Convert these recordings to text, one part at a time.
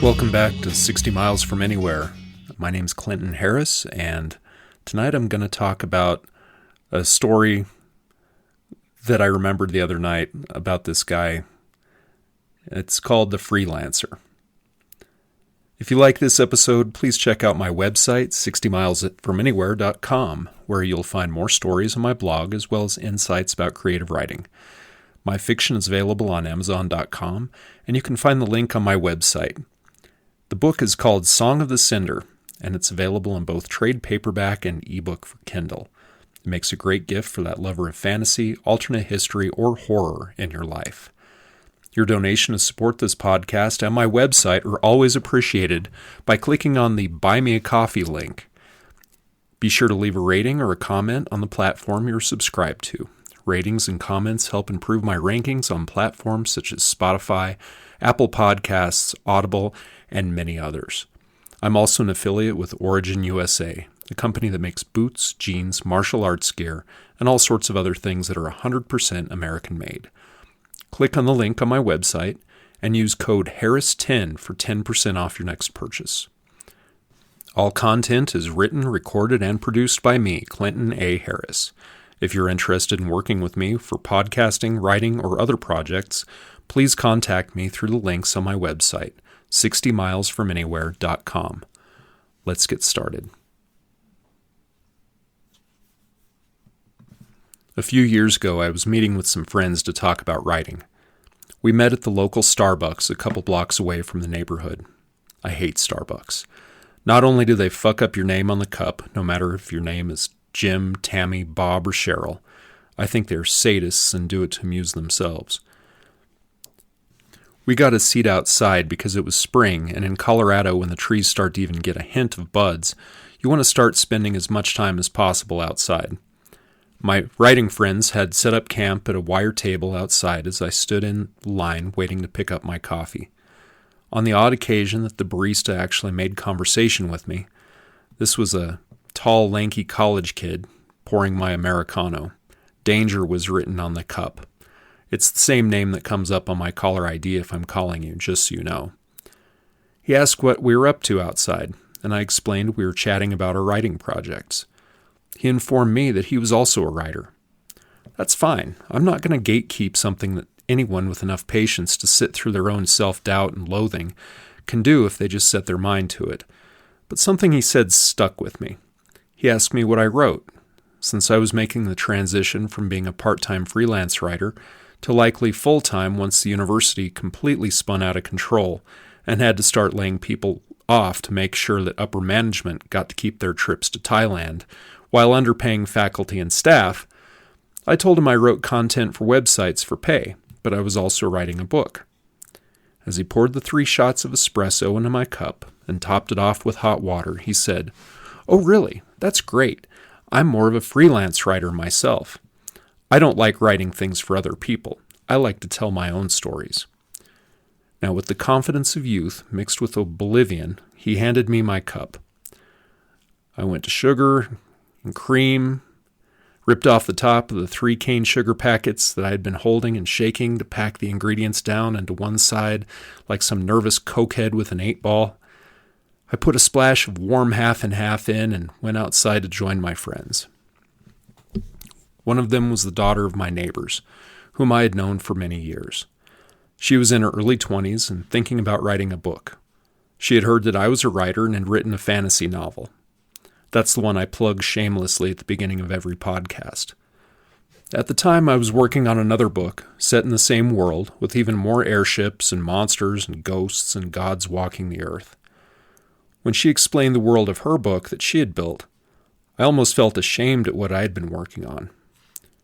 Welcome back to 60 Miles from Anywhere. My name's Clinton Harris, and tonight I'm going to talk about a story that I remembered the other night about this guy. It's called The Freelancer. If you like this episode, please check out my website, 60milesfromanywhere.com, where you'll find more stories on my blog as well as insights about creative writing. My fiction is available on Amazon.com, and you can find the link on my website. The book is called Song of the Cinder, and it's available in both trade paperback and ebook for Kindle. It makes a great gift for that lover of fantasy, alternate history, or horror in your life. Your donation to support this podcast and my website are always appreciated by clicking on the Buy Me a Coffee link. Be sure to leave a rating or a comment on the platform you're subscribed to. Ratings and comments help improve my rankings on platforms such as Spotify, Apple Podcasts, Audible, and many others. I'm also an affiliate with Origin USA, a company that makes boots, jeans, martial arts gear, and all sorts of other things that are 100% American-made. Click on the link on my website and use code HARRIS10 for 10% off your next purchase. All content is written, recorded, and produced by me, Clinton A. Harris. If you're interested in working with me for podcasting, writing, or other projects, please contact me through the links on my website, 60milesfromanywhere.com. Let's get started. A few years ago, I was meeting with some friends to talk about writing. We met at the local Starbucks a couple blocks away from the neighborhood. I hate Starbucks. Not only do they fuck up your name on the cup, no matter if your name is Jim, Tammy, Bob, or Cheryl, I think they're sadists and do it to amuse themselves. We got a seat outside because it was spring, and in Colorado, when the trees start to even get a hint of buds, you want to start spending as much time as possible outside. My writing friends had set up camp at a wire table outside as I stood in line waiting to pick up my coffee. On the odd occasion that the barista actually made conversation with me, this was a tall, lanky college kid pouring my Americano. Danger was written on the cup. It's the same name that comes up on my caller ID if I'm calling you, just so you know. He asked what we were up to outside, and I explained we were chatting about our writing projects. He informed me that he was also a writer. That's fine. I'm not going to gatekeep something that anyone with enough patience to sit through their own self-doubt and loathing can do if they just set their mind to it. But something he said stuck with me. He asked me what I wrote. Since I was making the transition from being a part-time freelance writer to likely full-time once the university completely spun out of control and had to start laying people off to make sure that upper management got to keep their trips to Thailand while underpaying faculty and staff, I told him I wrote content for websites for pay, but I was also writing a book. As he poured the 3 shots of espresso into my cup and topped it off with hot water, he said, "Oh, really? That's great. I'm more of a freelance writer myself. I don't like writing things for other people. I like to tell my own stories." Now, with the confidence of youth mixed with oblivion, he handed me my cup. I went to sugar and cream, ripped off the top of the 3 cane sugar packets that I had been holding and shaking to pack the ingredients down into one side like some nervous cokehead with an 8-ball. I put a splash of warm half and half in and went outside to join my friends. One of them was the daughter of my neighbors, whom I had known for many years. She was in her early 20s and thinking about writing a book. She had heard that I was a writer and had written a fantasy novel. That's the one I plug shamelessly at the beginning of every podcast. At the time, I was working on another book, set in the same world, with even more airships and monsters and ghosts and gods walking the earth. When she explained the world of her book that she had built, I almost felt ashamed at what I had been working on.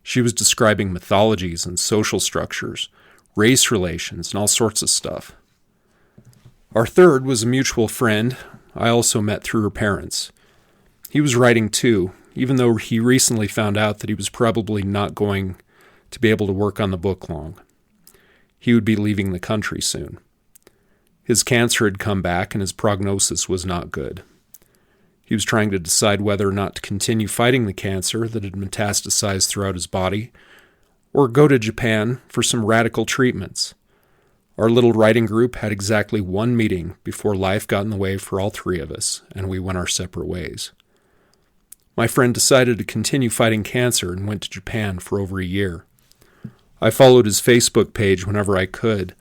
She was describing mythologies and social structures, race relations, and all sorts of stuff. Our third was a mutual friend I also met through her parents. He was writing too, even though he recently found out that he was probably not going to be able to work on the book long. He would be leaving the country soon. His cancer had come back and his prognosis was not good. He was trying to decide whether or not to continue fighting the cancer that had metastasized throughout his body, or go to Japan for some radical treatments. Our little writing group had exactly one meeting before life got in the way for all three of us, and we went our separate ways. My friend decided to continue fighting cancer and went to Japan for over a year. I followed his Facebook page whenever I could,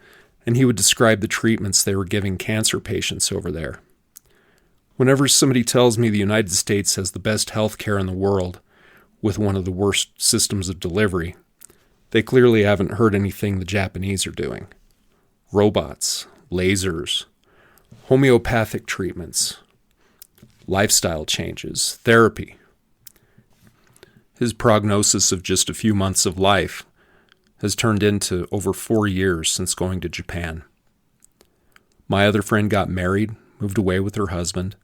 and he would describe the treatments they were giving cancer patients over there. Whenever somebody tells me the United States has the best health care in the world, with one of the worst systems of delivery, they clearly haven't heard anything the Japanese are doing. Robots, lasers, homeopathic treatments, lifestyle changes, therapy. His prognosis of just a few months of life has turned into over 4 years since going to Japan. My other friend got married, moved away with her husband.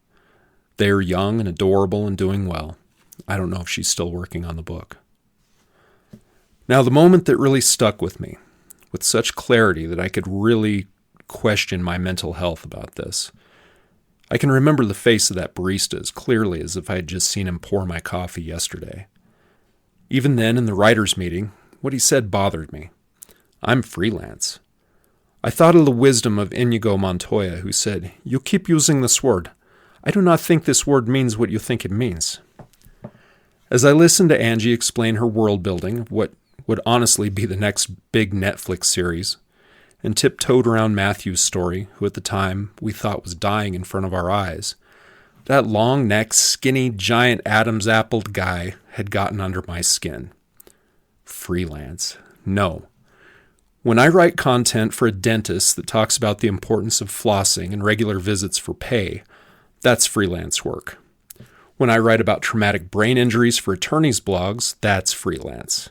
They are young and adorable and doing well. I don't know if she's still working on the book. Now, the moment that really stuck with me, with such clarity that I could really question my mental health about this, I can remember the face of that barista as clearly as if I had just seen him pour my coffee yesterday. Even then, in the writers' meeting, what he said bothered me. I'm freelance. I thought of the wisdom of Inigo Montoya, who said, "You keep using this word. I do not think this word means what you think it means." As I listened to Angie explain her world building of what would honestly be the next big Netflix series, and tiptoed around Matthew's story, who at the time we thought was dying in front of our eyes, that long-necked, skinny, giant Adam's-appled guy had gotten under my skin. Freelance. No. When I write content for a dentist that talks about the importance of flossing and regular visits for pay, that's freelance work. When I write about traumatic brain injuries for attorneys' blogs, that's freelance.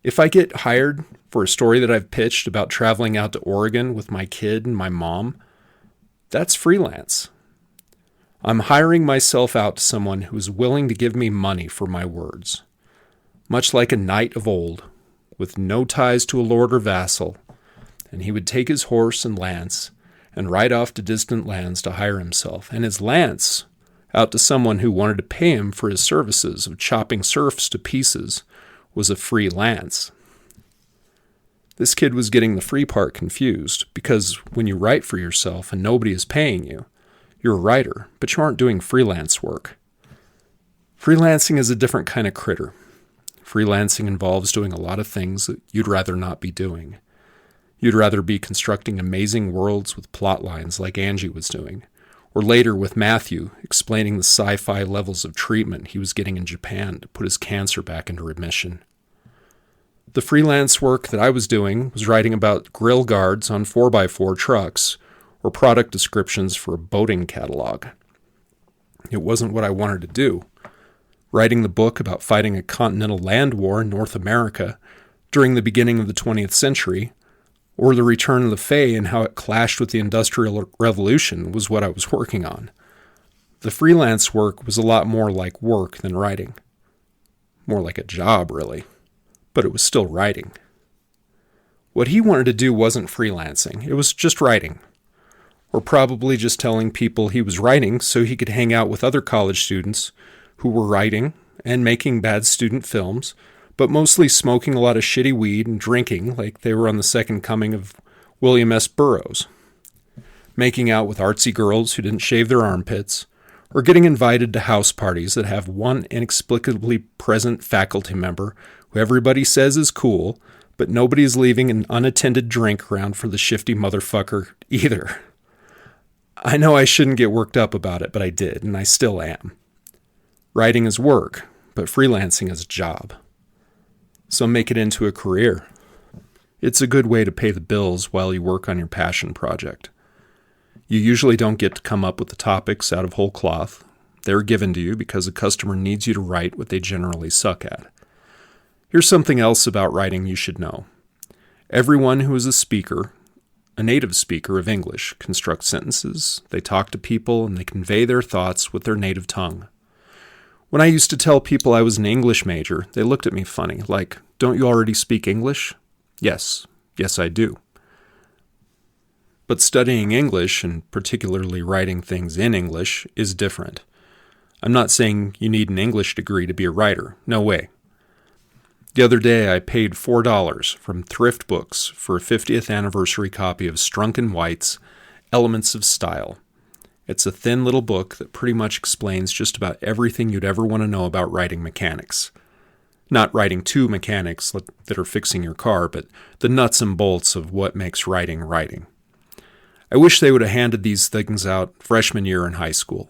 If I get hired for a story that I've pitched about traveling out to Oregon with my kid and my mom, that's freelance. I'm hiring myself out to someone who is willing to give me money for my words. Much like a knight of old, with no ties to a lord or vassal, and he would take his horse and lance and ride off to distant lands to hire himself, and his lance out to someone who wanted to pay him for his services of chopping serfs to pieces was a free lance. This kid was getting the free part confused, because when you write for yourself and nobody is paying you, you're a writer, but you aren't doing freelance work. Freelancing is a different kind of critter. Freelancing involves doing a lot of things that you'd rather not be doing. You'd rather be constructing amazing worlds with plot lines like Angie was doing, or later with Matthew explaining the sci-fi levels of treatment he was getting in Japan to put his cancer back into remission. The freelance work that I was doing was writing about grill guards on 4x4 trucks or product descriptions for a boating catalog. It wasn't what I wanted to do. Writing the book about fighting a continental land war in North America during the beginning of the 20th century, or the return of the Fae and how it clashed with the Industrial Revolution was what I was working on. The freelance work was a lot more like work than writing. More like a job, really. But it was still writing. What he wanted to do wasn't freelancing. It was just writing. Or probably just telling people he was writing so he could hang out with other college students who were writing and making bad student films, but mostly smoking a lot of shitty weed and drinking like they were on the second coming of William S. Burroughs, making out with artsy girls who didn't shave their armpits, or getting invited to house parties that have one inexplicably present faculty member who everybody says is cool, but nobody's leaving an unattended drink around for the shifty motherfucker either. I know I shouldn't get worked up about it, but I did, and I still am. Writing is work, but freelancing is a job. So make it into a career. It's a good way to pay the bills while you work on your passion project. You usually don't get to come up with the topics out of whole cloth. They're given to you because a customer needs you to write what they generally suck at. Here's something else about writing you should know. Everyone who is a speaker, a native speaker of English, constructs sentences, they talk to people, and they convey their thoughts with their native tongue. When I used to tell people I was an English major, they looked at me funny, like, "Don't you already speak English?" Yes, I do. But studying English, and particularly writing things in English, is different. I'm not saying you need an English degree to be a writer. No way. The other day I paid $4 from Thrift Books for a 50th anniversary copy of Strunk & White's Elements of Style. It's a thin little book that pretty much explains just about everything you'd ever want to know about writing mechanics. Not writing to mechanics that are fixing your car, but the nuts and bolts of what makes writing writing. I wish they would have handed these things out freshman year in high school.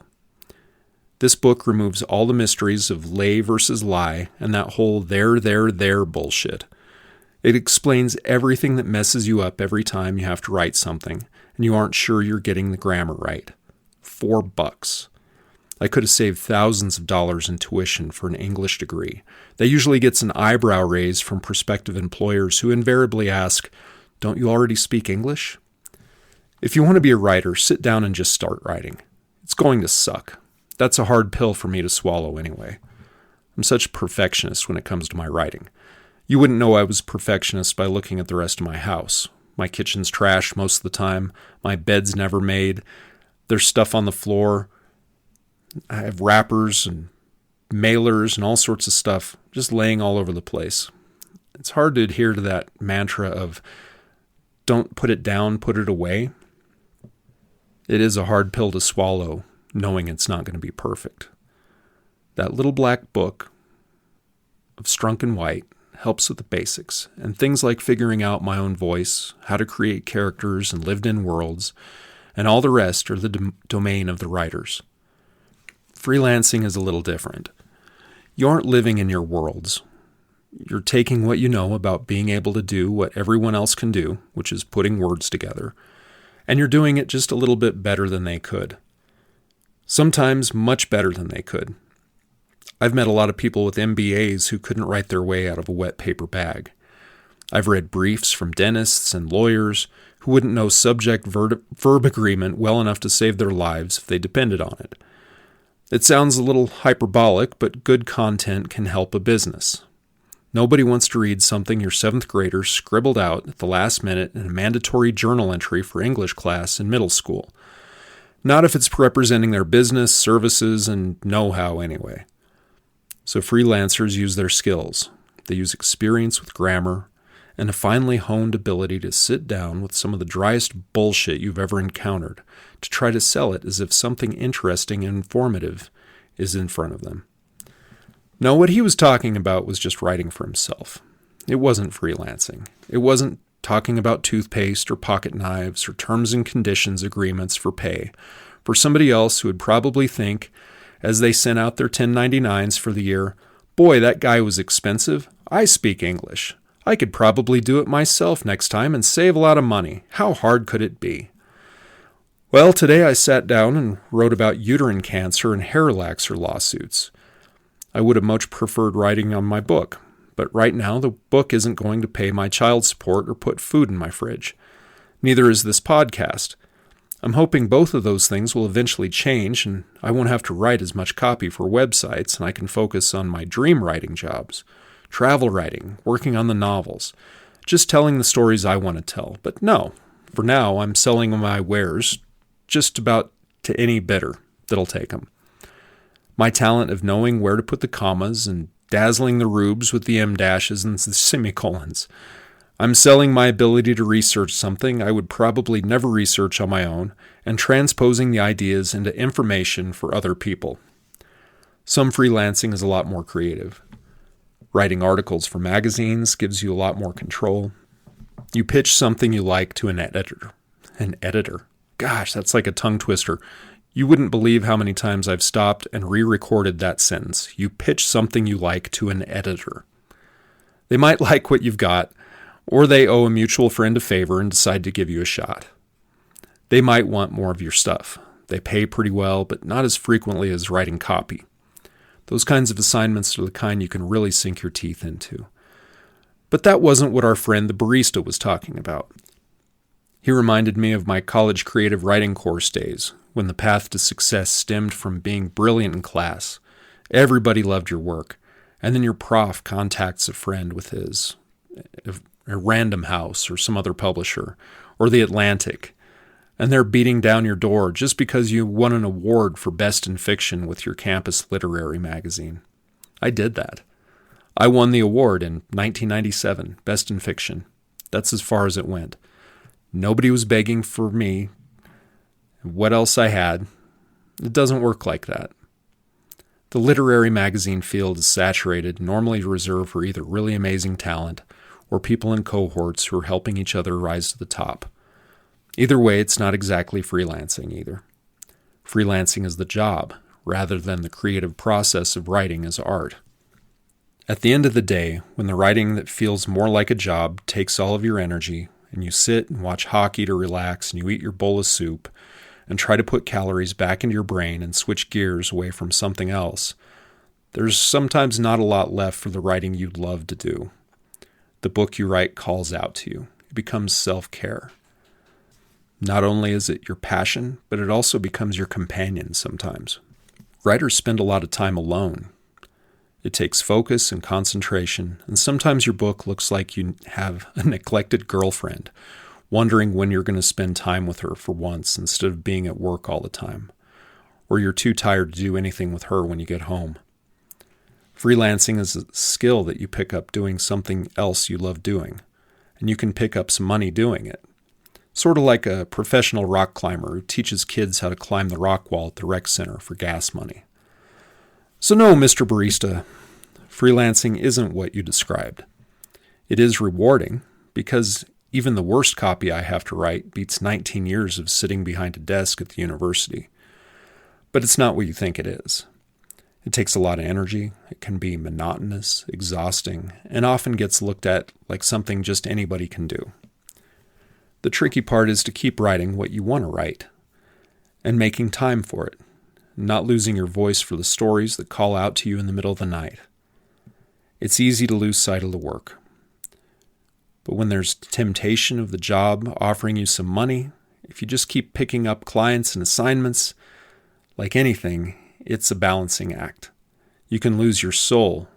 This book removes all the mysteries of lay versus lie and that whole there bullshit. It explains everything that messes you up every time you have to write something and you aren't sure you're getting the grammar right. $4. I could have saved thousands of dollars in tuition for an English degree. That usually gets an eyebrow raise from prospective employers who invariably ask, "Don't you already speak English?" If you want to be a writer, sit down and just start writing. It's going to suck. That's a hard pill for me to swallow anyway. I'm such a perfectionist when it comes to my writing. You wouldn't know I was a perfectionist by looking at the rest of my house. My kitchen's trashed most of the time. My bed's never made. There's stuff on the floor. I have wrappers and mailers and all sorts of stuff just laying all over the place. It's hard to adhere to that mantra of don't put it down, put it away. It is a hard pill to swallow, knowing it's not going to be perfect. That little black book of Strunk & White helps with the basics, and things like figuring out my own voice, how to create characters and lived-in worlds, and all the rest are the domain of the writers. Freelancing is a little different. You aren't living in your worlds. You're taking what you know about being able to do what everyone else can do, which is putting words together, and you're doing it just a little bit better than they could. Sometimes much better than they could. I've met a lot of people with MBAs who couldn't write their way out of a wet paper bag. I've read briefs from dentists and lawyers who wouldn't know subject-verb agreement well enough to save their lives if they depended on it. It sounds a little hyperbolic, but good content can help a business. Nobody wants to read something your 7th graders scribbled out at the last minute in a mandatory journal entry for English class in middle school. Not if it's representing their business, services, and know-how anyway. So freelancers use their skills. They use experience with grammar and a finely honed ability to sit down with some of the driest bullshit you've ever encountered to try to sell it as if something interesting and informative is in front of them. No, what he was talking about was just writing for himself. It wasn't freelancing. It wasn't talking about toothpaste or pocket knives or terms and conditions agreements for pay for somebody else who would probably think, as they sent out their 1099s for the year, "Boy, that guy was expensive. I speak English. I could probably do it myself next time and save a lot of money. How hard could it be?" Well, today I sat down and wrote about uterine cancer and hair relaxer lawsuits. I would have much preferred writing on my book, but right now the book isn't going to pay my child support or put food in my fridge. Neither is this podcast. I'm hoping both of those things will eventually change and I won't have to write as much copy for websites and I can focus on my dream writing jobs, travel writing, working on the novels, just telling the stories I want to tell. But no, for now I'm selling my wares just about to any bidder that'll take them. My talent of knowing where to put the commas and dazzling the rubes with the em dashes and the semicolons. I'm selling my ability to research something I would probably never research on my own and transposing the ideas into information for other people. Some freelancing is a lot more creative. Writing articles for magazines gives you a lot more control. You pitch something you like to an editor. An editor. Gosh, that's like a tongue twister. You wouldn't believe how many times I've stopped and re-recorded that sentence. You pitch something you like to an editor. They might like what you've got, or they owe a mutual friend a favor and decide to give you a shot. They might want more of your stuff. They pay pretty well, but not as frequently as writing copy. Those kinds of assignments are the kind you can really sink your teeth into. But that wasn't what our friend the barista was talking about. He reminded me of my college creative writing course days, when the path to success stemmed from being brilliant in class. Everybody loved your work, and then your prof contacts a friend with his, a Random House or some other publisher, or The Atlantic, and they're beating down your door just because you won an award for Best in Fiction with your campus literary magazine. I did that. I won the award in 1997, Best in Fiction. That's as far as it went. Nobody was begging for me. What else I had? It doesn't work like that. The literary magazine field is saturated, normally reserved for either really amazing talent or people in cohorts who are helping each other rise to the top. Either way, it's not exactly freelancing either. Freelancing is the job, rather than the creative process of writing as art. At the end of the day, when the writing that feels more like a job takes all of your energy, and you sit and watch hockey to relax, and you eat your bowl of soup, and try to put calories back into your brain and switch gears away from something else, there's sometimes not a lot left for the writing you'd love to do. The book you write calls out to you. It becomes self-care. Not only is it your passion, but it also becomes your companion sometimes. Writers spend a lot of time alone. It takes focus and concentration, and sometimes your book looks like you have a neglected girlfriend, wondering when you're going to spend time with her for once instead of being at work all the time, or you're too tired to do anything with her when you get home. Freelancing is a skill that you pick up doing something else you love doing, and you can pick up some money doing it. Sort of like a professional rock climber who teaches kids how to climb the rock wall at the rec center for gas money. So no, Mr. Barista, freelancing isn't what you described. It is rewarding because even the worst copy I have to write beats 19 years of sitting behind a desk at the university. But it's not what you think it is. It takes a lot of energy, it can be monotonous, exhausting, and often gets looked at like something just anybody can do. The tricky part is to keep writing what you want to write, and making time for it, not losing your voice for the stories that call out to you in the middle of the night. It's easy to lose sight of the work. But when there's temptation of the job offering you some money, if you just keep picking up clients and assignments, like anything, it's a balancing act. You can lose your soul.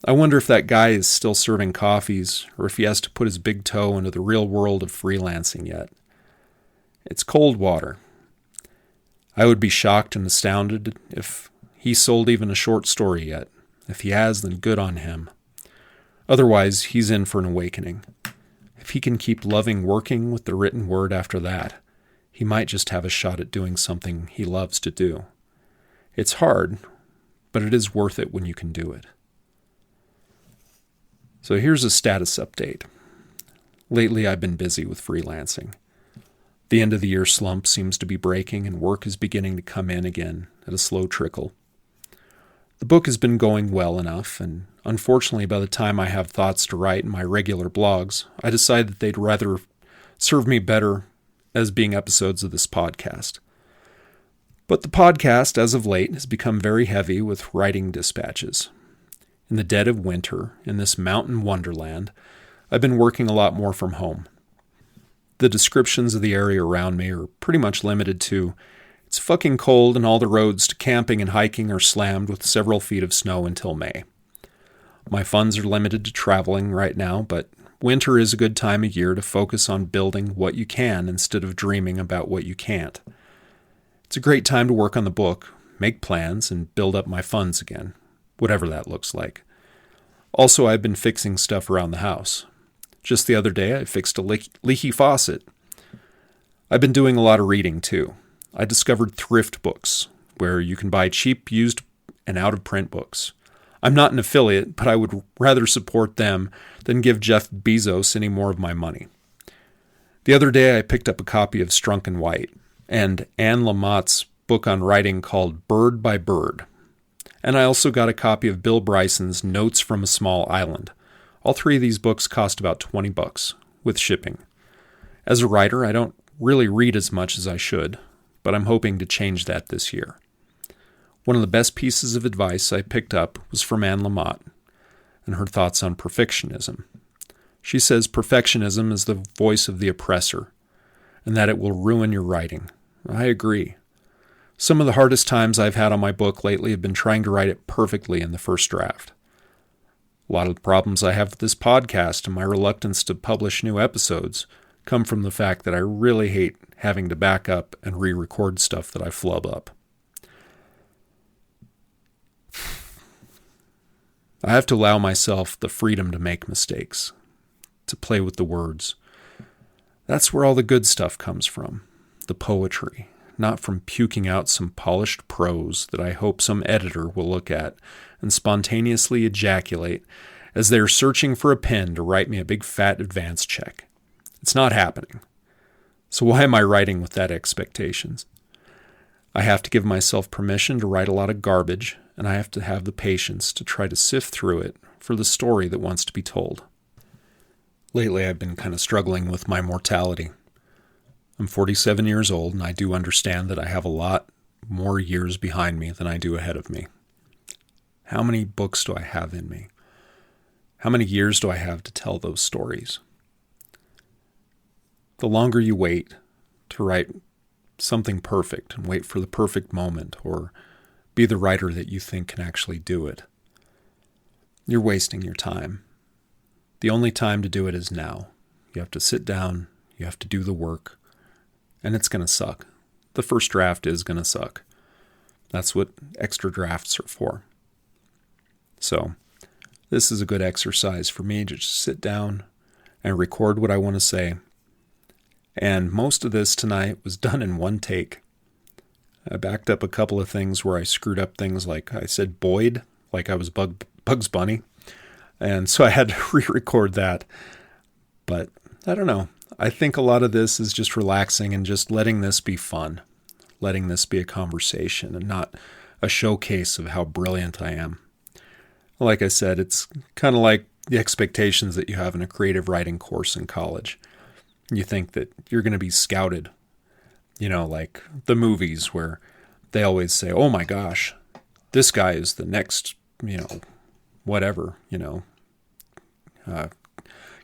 I wonder if that guy is still serving coffees, or if he has to put his big toe into the real world of freelancing yet. It's cold water. I would be shocked and astounded if he sold even a short story yet. If he has, then good on him. Otherwise, he's in for an awakening. If he can keep loving working with the written word after that, he might just have a shot at doing something he loves to do. It's hard, but it is worth it when you can do it. So here's a status update. Lately, I've been busy with freelancing. The end of the year slump seems to be breaking and work is beginning to come in again at a slow trickle. The book has been going well enough, and unfortunately by the time I have thoughts to write in my regular blogs, I decide that they'd rather serve me better as being episodes of this podcast. But the podcast, as of late, has become very heavy with writing dispatches. In the dead of winter, in this mountain wonderland, I've been working a lot more from home. The descriptions of the area around me are pretty much limited to, it's fucking cold and all the roads to camping and hiking are slammed with several feet of snow until May. My funds are limited to traveling right now, but winter is a good time of year to focus on building what you can instead of dreaming about what you can't. It's a great time to work on the book, make plans, and build up my funds again, whatever that looks like. Also, I've been fixing stuff around the house. Just the other day, I fixed a leaky faucet. I've been doing a lot of reading, too. I discovered thrift books, where you can buy cheap, used, and out-of-print books. I'm not an affiliate, but I would rather support them than give Jeff Bezos any more of my money. The other day, I picked up a copy of Strunk and White, and Anne Lamott's book on writing called Bird by Bird. And I also got a copy of Bill Bryson's Notes from a Small Island. All three of these books cost about $20, with shipping. As a writer, I don't really read as much as I should, but I'm hoping to change that this year. One of the best pieces of advice I picked up was from Anne Lamott, and her thoughts on perfectionism. She says perfectionism is the voice of the oppressor, and that it will ruin your writing. I agree. Some of the hardest times I've had on my book lately have been trying to write it perfectly in the first draft. A lot of the problems I have with this podcast and my reluctance to publish new episodes come from the fact that I really hate having to back up and re-record stuff that I flub up. I have to allow myself the freedom to make mistakes, to play with the words. That's where all the good stuff comes from, the poetry, not from puking out some polished prose that I hope some editor will look at and spontaneously ejaculate as they're searching for a pen to write me a big fat advance check. It's not happening. So why am I writing with that expectations? I have to give myself permission to write a lot of garbage, and I have to have the patience to try to sift through it for the story that wants to be told. Lately, I've been kind of struggling with my mortality. I'm 47 years old, and I do understand that I have a lot more years behind me than I do ahead of me. How many books do I have in me? How many years do I have to tell those stories? The longer you wait to write something perfect and wait for the perfect moment or be the writer that you think can actually do it, you're wasting your time. The only time to do it is now. You have to sit down, you have to do the work, and it's going to suck. The first draft is going to suck. That's what extra drafts are for. So, this is a good exercise for me to just sit down and record what I want to say. And most of this tonight was done in one take. I backed up a couple of things where I screwed up things like I said Boyd, like I was Bugs Bunny. And so I had to re-record that. But I don't know. I think a lot of this is just relaxing and just letting this be fun. Letting this be a conversation and not a showcase of how brilliant I am. Like I said, it's kind of like the expectations that you have in a creative writing course in college. You think that you're going to be scouted, like the movies where they always say, oh my gosh, this guy is the next, whatever,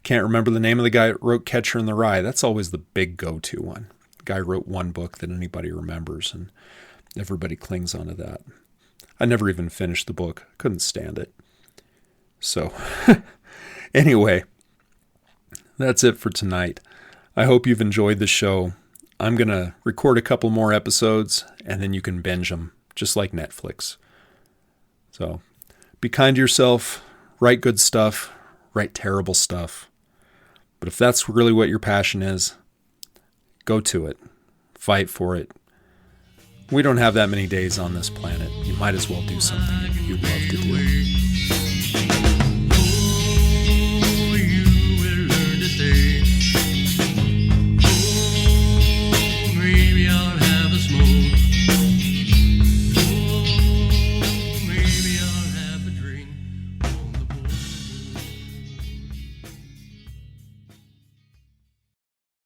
can't remember the name of the guy that wrote Catcher in the Rye. That's always the big go-to one. The guy wrote one book that anybody remembers and everybody clings onto that. I never even finished the book. Couldn't stand it. So, anyway, that's it for tonight. I hope you've enjoyed the show. I'm going to record a couple more episodes, and then you can binge them, just like Netflix. So, be kind to yourself, write good stuff, write terrible stuff. But if that's really what your passion is, go to it. Fight for it. We don't have that many days on this planet. You might as well do something you love to do.